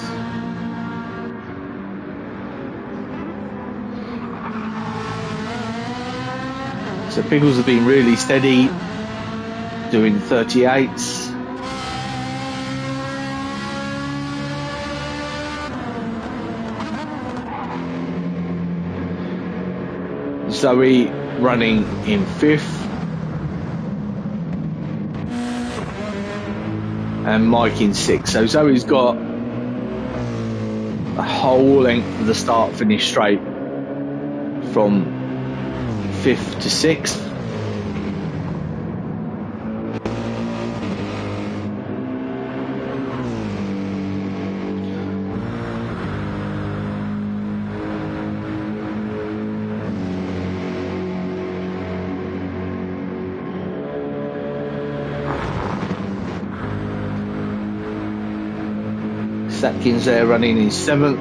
So Pickles have been really steady, doing 38s. Zoe running in 5th. And Mike in 6th. So Zoe's got a whole length of the start finish straight from 5th to 6th. Satkins there running in 7th.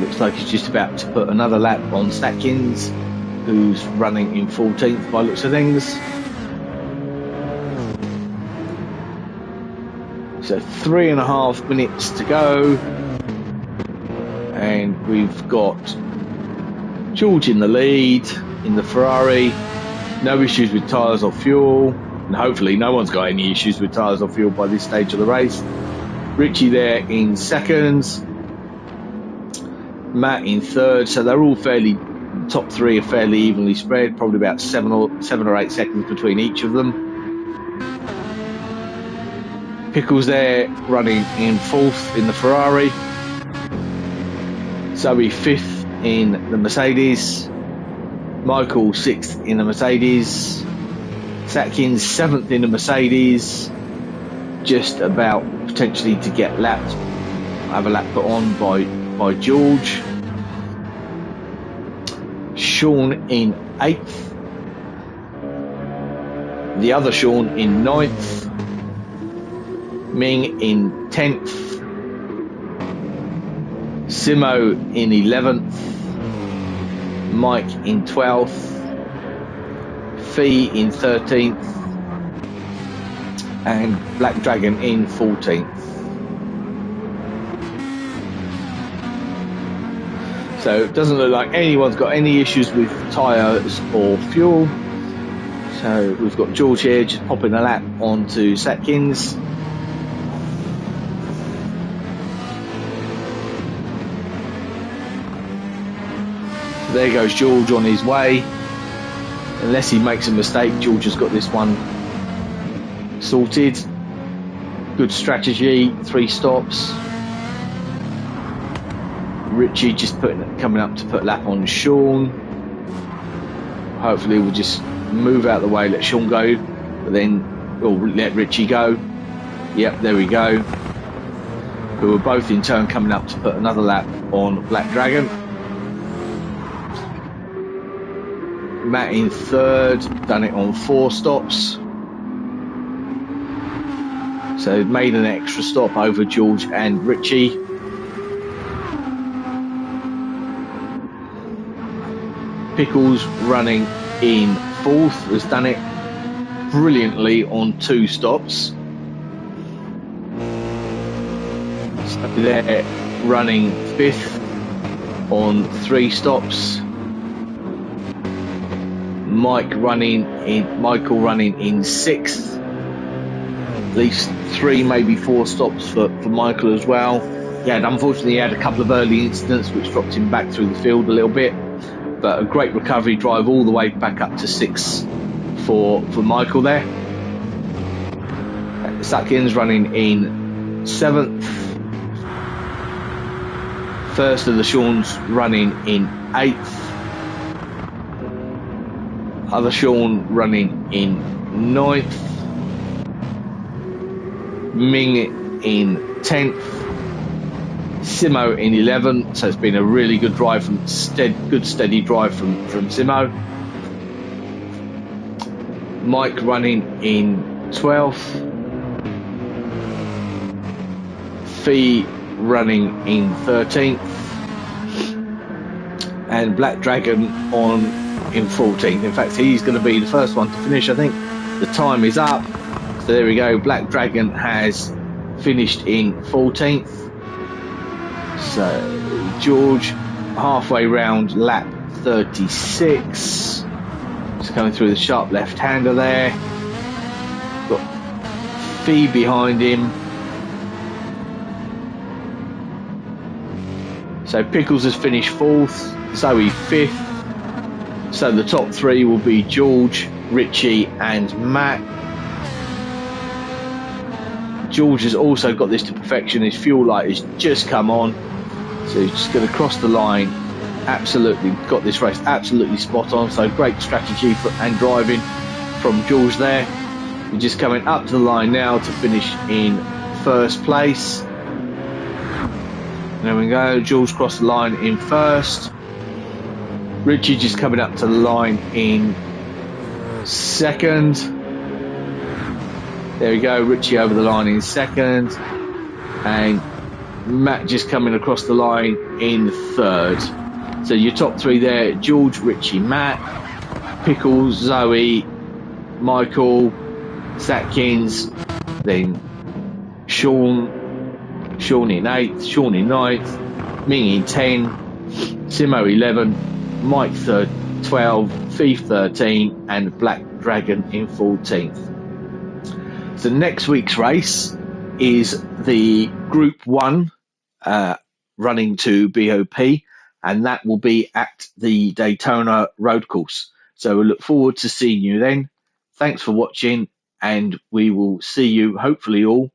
Looks like he's just about to put another lap on Satkins, who's running in 14th by looks of things. So 3.5 minutes to go. And we've got George in the lead in the Ferrari. No issues with tyres or fuel. And hopefully no one's got any issues with tyres or fuel by this stage of the race. Richie there in second. Matt in third. So they're all fairly, top three are fairly evenly spread. Probably about 7 or 8 seconds between each of them. Pickles there running in fourth in the Ferrari. Zoe fifth in the Mercedes. Michael sixth in the Mercedes. Satkins seventh in the Mercedes. Just about potentially to get lapped. Have a lap put on by George. Sean in eighth. The other Sean in ninth. Ming in 10th, Simo in 11th, Mike in 12th, Fee in 13th, and Black Dragon in 14th. So it doesn't look like anyone's got any issues with tyres or fuel. So we've got George here just popping a lap onto Satkins. There goes George on his way. Unless he makes a mistake, George has got this one sorted. Good strategy, 3 stops. Richie just coming up to put a lap on Sean. Hopefully we'll just move out of the way, let Sean go, but then we'll let Richie go. Yep, there we go. Who are both in turn coming up to put another lap on Black Dragon. Matt in third, done it on 4 stops. So made an extra stop over George and Richie. Pickles running in fourth, has done it brilliantly on 2 stops. So they're running fifth on 3 stops. Michael running in 6th. At least 3, maybe 4 stops for Michael as well. Unfortunately he had a couple of early incidents which dropped him back through the field a little bit. But a great recovery drive all the way back up to 6 for Michael there. Satkins running in 7th. First of the Sean's running in 8th. Other Sean running in 9th. Ming in 10th. Simo in 11th. So it's been a really good drive good steady drive from Simo. Mike running in 12th. Fee running in 13th. And Black Dragon in 14th. In fact, he's going to be the first one to finish, I think. The time is up. So there we go. Black Dragon has finished in 14th. So George halfway round lap 36. Just coming through the sharp left-hander there. Got Fee behind him. So Pickles has finished 4th. Zoe 5th. So the top 3 will be George, Richie and Matt. George has also got this to perfection. His fuel light has just come on. So he's just going to cross the line. Absolutely got this race absolutely spot on. So great strategy and driving from George there. He's just coming up to the line now to finish in 1st place. There we go. George crossed the line in 1st. Richie just coming up to the line in 2nd. There we go. Richie over the line in 2nd. And Matt just coming across the line in 3rd. So your top 3 there: George, Richie, Matt. Pickles, Zoe, Michael, Satkins. Then Sean in 8th, Sean in 9th, Ming in 10, Simo 11, Mike 12, Thief 13, and Black Dragon in 14th. So next week's race is the Group 1 running to BOP, and that will be at the Daytona Road Course. So we look forward to seeing you then. Thanks for watching, and we will see you hopefully all